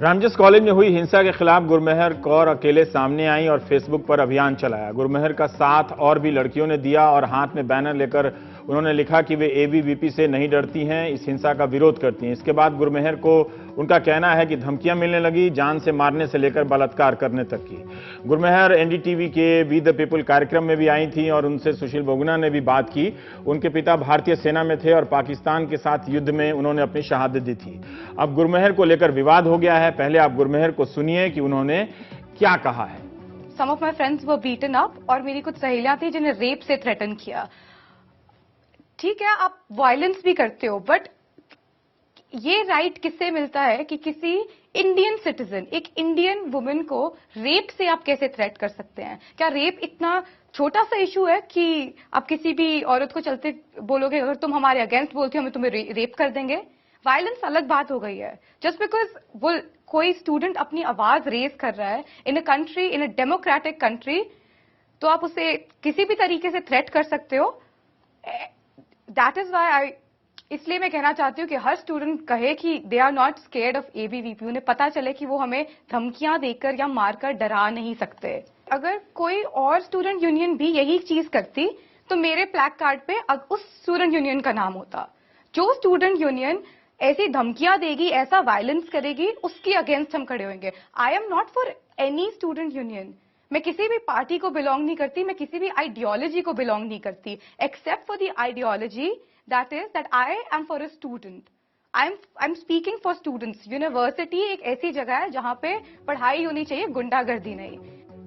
Ramjas college में हुई हिंसा के खिलाफ गुरमेहर कौर अकेले सामने आई और फेसबुक पर अभियान चलाया। गुरमेहर का साथ और भी लड़कियों ने दिया और हाथ में बैनर लेकर उन्होंने लिखा कि वे एबीवीपी से नहीं डरती हैं, इस हिंसा का विरोध करती हैं। इसके बाद गुरमेहर को उनका कहना है कि धमकियां मिलने लगी, जान से मारने से लेकर बलात्कार करने तक की। गुरमेहर एनडीटीवी के वी द पीपल कार्यक्रम में भी आई थी और उनसे सुशील बहुगुणा ने भी बात की। उनके पिता भारतीय सेना में थे और पाकिस्तान के साथ युद्ध में उन्होंने अपनी शहादत दी थी। अब गुरमेहर को लेकर विवाद हो गया है। पहले आप गुरमेहर को सुनिए कि उन्होंने क्या कहा है। Some of my friends were beaten up और मेरी कुछ सहेलियां थी जिन्हें रेप से थ्रेटन किया। ठीक है, आप वायलेंस भी करते हो, बट ये राइट किससे मिलता है कि किसी इंडियन सिटीजन, एक इंडियन वुमेन को रेप से आप कैसे थ्रेट कर सकते हैं? क्या रेप इतना छोटा सा इशू है कि आप किसी भी औरत को चलते बोलोगे अगर तुम हमारे अगेंस्ट बोलती हो हम तुम्हें रेप कर देंगे? वायलेंस अलग बात हो गई है। जस्ट बिकॉज वो कोई स्टूडेंट अपनी आवाज रेज कर रहा है in a country, in a democratic country, तो आप उसे किसी भी तरीके से थ्रेट कर सकते हो। दैट इज वाई इसलिए मैं कहना चाहती हूँ कि हर स्टूडेंट कहे कि they are not scared of ABVP. उन्हें पता चले कि वो हमें धमकियां देकर या मारकर डरा नहीं सकते। अगर कोई और स्टूडेंट यूनियन भी यही चीज करती तो मेरे प्लैक कार्ड पे अब उस स्टूडेंट यूनियन का नाम होता। जो स्टूडेंट यूनियन ऐसी धमकियां देगी, ऐसा वायलेंस करेगी, उसके अगेंस्ट हम खड़े होंगे। I am not for any student union. मैं किसी भी पार्टी को बिलोंग नहीं करती, मैं किसी भी आइडियोलॉजी को बिलोंग नहीं करती, except for the ideology that is that I am for a student. I am speaking for students. University एक ऐसी जगह है जहां पे पढ़ाई होनी चाहिए, गुंडागर्दी नहीं।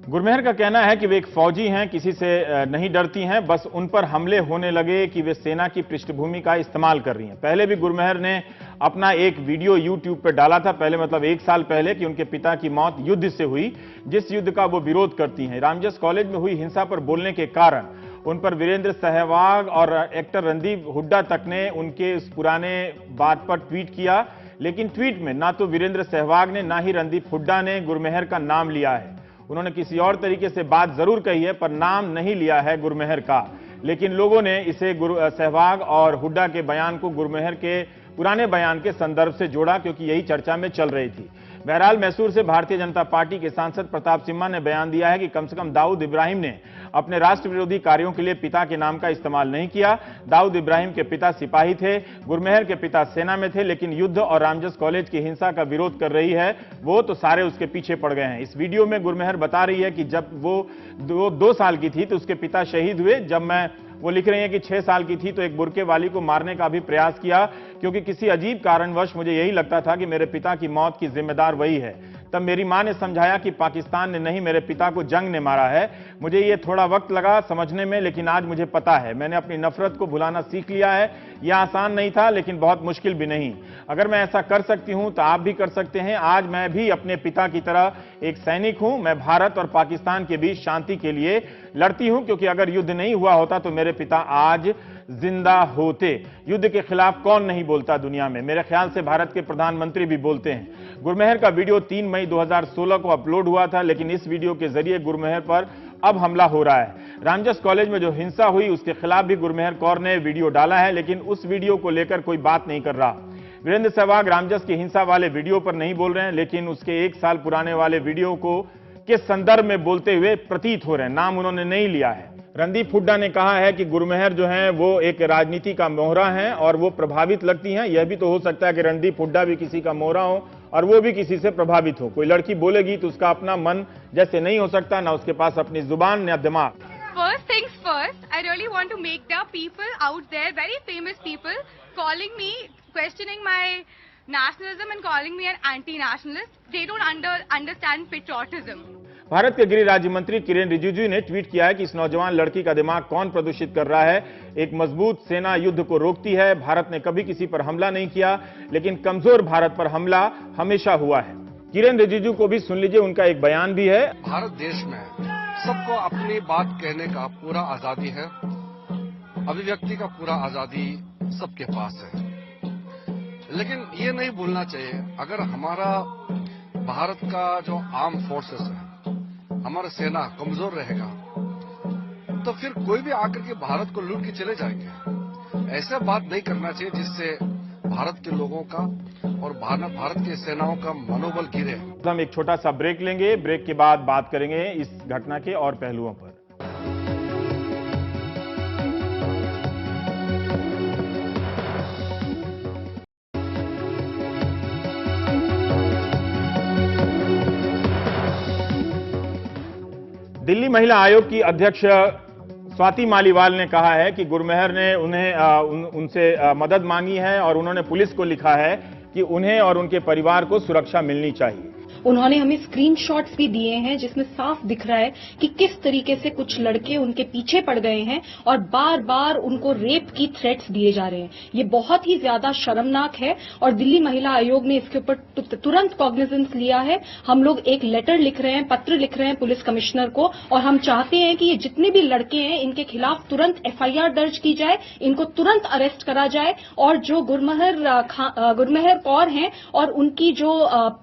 गुरमेहर का कहना है कि वे एक फौजी हैं, किसी से नहीं डरती हैं, बस उन पर हमले होने लगे कि वे सेना की पृष्ठभूमि का इस्तेमाल कर रही हैं। पहले भी गुरमेहर ने अपना एक वीडियो YouTube पर डाला था, पहले मतलब 1 साल पहले, कि उनके पिता की मौत युद्ध से हुई, जिस युद्ध का वो विरोध करती हैं। रामजस कॉलेज में हुई हिंसा पर बोलने के कारण उन पर वीरेंद्र सहवाग और एक्टर रणदीप हुड्डा तक ने उनके उस पुराने बात पर ट्वीट किया, लेकिन ट्वीट में ना तो वीरेंद्र सहवाग ने ना ही रणदीप हुड्डा ने गुरमेहर का नाम लिया है। उन्होंने किसी और तरीके से बात जरूर कही है पर नाम नहीं लिया है गुरमेहर का। लेकिन लोगों ने इसे सहवाग और हुड्डा के बयान को गुरमेहर के पुराने बयान के संदर्भ से जोड़ा, क्योंकि यही चर्चा में चल रही थी। बहरहाल मैसूर से भारतीय जनता पार्टी के सांसद प्रताप सिम्हा ने बयान दिया है कि कम से कम दाऊद इब्राहिम ने अपने राष्ट्र विरोधी कार्यों के लिए पिता के नाम का इस्तेमाल नहीं किया। दाऊद इब्राहिम के पिता सिपाही थे, गुरमेहर के पिता सेना में थे, लेकिन युद्ध और रामजस कॉलेज की हिंसा का विरोध कर रही है वो तो सारे उसके पीछे पड़ गए हैं। इस वीडियो में गुरमेहर बता रही है कि जब वो 2 साल की थी तो उसके पिता शहीद हुए। जब वो लिख रही है कि 6 साल की थी तो एक बुरके वाली को मारने का भी प्रयास किया, क्योंकि किसी अजीब कारणवश मुझे यही लगता था कि मेरे पिता की मौत की जिम्मेदार वही है। तब मेरी मां ने समझाया कि पाकिस्तान ने नहीं, मेरे पिता को जंग ने मारा है। मुझे ये थोड़ा वक्त लगा समझने में, लेकिन आज मुझे पता है, मैंने अपनी नफरत को भुलाना सीख लिया है। यह आसान नहीं था लेकिन बहुत मुश्किल भी नहीं। अगर मैं ऐसा कर सकती हूं तो आप भी कर सकते हैं। आज मैं भी अपने पिता की तरह एक सैनिक हूं। मैं भारत और पाकिस्तान के बीच शांति के लिए लड़ती हूं, क्योंकि अगर युद्ध नहीं हुआ होता तो मेरे पिता आज जिंदा होते। युद्ध के खिलाफ कौन नहीं बोलता दुनिया में? मेरे ख्याल से भारत के प्रधानमंत्री भी बोलते हैं। गुरमेहर का वीडियो 3 मई 2016 को अपलोड हुआ था, लेकिन इस वीडियो के जरिए गुरमेहर पर अब हमला हो रहा है। रामजस कॉलेज में जो हिंसा हुई उसके खिलाफ भी गुरमेहर कौर ने वीडियो डाला है, लेकिन उस वीडियो को लेकर कोई बात नहीं कर रहा। वीरेंद्र सहवाग रामजस की हिंसा वाले वीडियो पर नहीं बोल रहे हैं, लेकिन उसके 1 साल पुराने वाले वीडियो को के संदर्भ में बोलते हुए प्रतीत हो रहे हैं। नाम उन्होंने नहीं लिया है। रणदीप हुड्डा ने कहा है कि गुरमेहर जो है वो एक राजनीति का मोहरा है और वो प्रभावित लगती हैं। यह भी तो हो सकता है कि रणदीप हुड्डा भी किसी का मोहरा हो और वो भी किसी से प्रभावित हो। कोई लड़की बोलेगी तो उसका अपना मन जैसे नहीं हो सकता, ना उसके पास अपनी जुबान या दिमाग। First things first, I really want to make the people out there, very famous people, calling me, questioning my nationalism and calling me an anti-nationalist. They don't understand patriotism. Bharat के गृह राज्य मंत्री किरेन रिजिजू ने ट्वीट किया है कि इस नौजवान लड़की का दिमाग कौन प्रदूषित कर रहा है। एक मजबूत सेना युद्ध को रोकती है। भारत ने कभी किसी पर हमला नहीं किया, लेकिन कमजोर भारत पर हमला हमेशा हुआ है। किरेन रिजिजू को भी सुन लीजिए, उनका एक बयान भी है। भारत देश में सबको अपनी बात कहने का पूरा आजादी है, अभिव्यक्ति का पूरा आजादी सबके पास है, लेकिन ये नहीं भूलना चाहिए अगर हमारा भारत का जो आर्म फोर्सेस है, हमारा सेना कमजोर रहेगा तो फिर कोई भी आकर के भारत को लूट के चले जाएंगे। ऐसा बात नहीं करना चाहिए जिससे भारत के लोगों का और भारत के सेनाओं का मनोबल गिरे। हम एक छोटा सा ब्रेक लेंगे, ब्रेक के बाद बात करेंगे इस घटना के और पहलुओं पर। दिल्ली महिला आयोग की अध्यक्ष स्वाति मालीवाल ने कहा है कि गुरमेहर ने उनसे मदद मांगी है और उन्होंने पुलिस को लिखा है कि उन्हें और उनके परिवार को सुरक्षा मिलनी चाहिए। उन्होंने हमें स्क्रीनशॉट्स भी दिए हैं जिसमें साफ दिख रहा है कि किस तरीके से कुछ लड़के उनके पीछे पड़ गए हैं और बार बार उनको रेप की थ्रेट्स दिए जा रहे हैं। ये बहुत ही ज्यादा शर्मनाक है और दिल्ली महिला आयोग ने इसके ऊपर तुरंत कॉग्निजेंस लिया है। हम लोग एक लेटर लिख रहे हैं, पत्र लिख रहे हैं पुलिस कमिश्नर को, और हम चाहते हैं कि ये जितने भी लड़के हैं इनके खिलाफ तुरंत एफआईआर दर्ज की जाए, इनको तुरंत अरेस्ट करा जाए और जो गुरमेहर कौर हैं और उनकी जो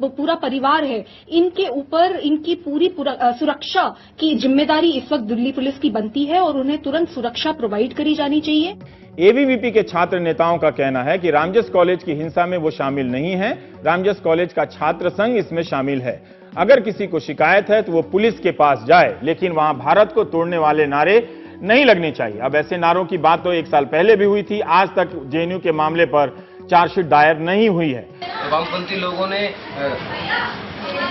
पूरा परिवार है इनके ऊपर इनकी पूरी सुरक्षा की जिम्मेदारी इस वक्त दिल्ली पुलिस की बनती है और उन्हें तुरंत सुरक्षा प्रोवाइड करी जानी चाहिए। एबीवीपी के छात्र नेताओं का कहना है कि रामजस कॉलेज की हिंसा में वो शामिल नहीं है। रामजस कॉलेज का छात्र संघ इसमें शामिल है। अगर किसी को शिकायत है तो वो पुलिस के पास जाए, लेकिन वहां भारत को तोड़ने वाले नारे नहीं लगने चाहिए। अब ऐसे नारों की बात तो 1 साल पहले भी हुई थी। आज तक जेएनयू के मामले पर चार्जशीट दायर नहीं हुई है। वामपंथी लोगों ने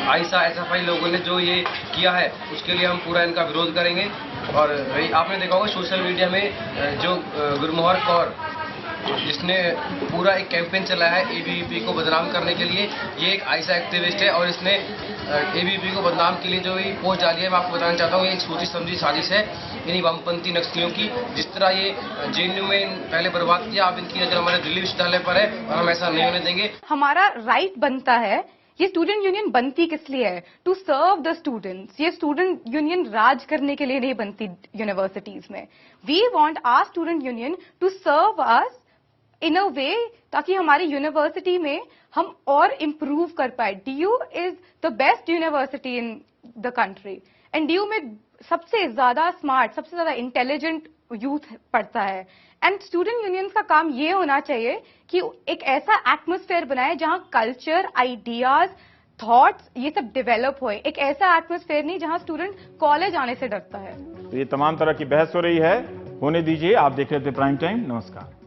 आईसा एसएफआई लोगों ने जो ये किया है उसके लिए हम पूरा इनका विरोध करेंगे। और आपने देखा होगा सोशल मीडिया में जो गुरमेहर कौर जिसने पूरा एक कैंपेन चलाया है एबीवीपी को बदनाम करने के लिए, ये एक आईसा एक्टिविस्ट है और इसने एबीवीपी को बदनाम के लिए जो ये पोस्ट डाली है मैं आपको बताना चाहता हूँ ये एक सोची समझी साजिश है इन्हीं वामपंथी नक्सलियों की। जिस तरह ये जेएनयू में पहले बर्बाद किया, अब इनकी नजर हमारे दिल्ली विश्वविद्यालय पर है और हम ऐसा नहीं होने देंगे। हमारा राइट बनता है, ये स्टूडेंट यूनियन बनती किस लिए है? To serve the students. ये स्टूडेंट यूनियन राज करने के लिए नहीं बनती यूनिवर्सिटीज में। We want our student union to serve us in a way ताकि हमारी यूनिवर्सिटी में हम और इम्प्रूव कर पाए। DU is the best university in the country and DU में सबसे ज्यादा स्मार्ट, सबसे ज्यादा इंटेलिजेंट यूथ पढ़ता है। एंड स्टूडेंट यूनियंस का काम ये होना चाहिए कि एक ऐसा एटमॉस्फेयर बनाए जहां कल्चर, आइडियाज, थॉट्स ये सब डेवलप होए। एक ऐसा एटमॉस्फेयर नहीं जहां स्टूडेंट कॉलेज आने से डरता है। तो ये तमाम तरह की बहस हो रही है, होने दीजिए। आप देख रहे थे प्राइम टाइम। नमस्कार।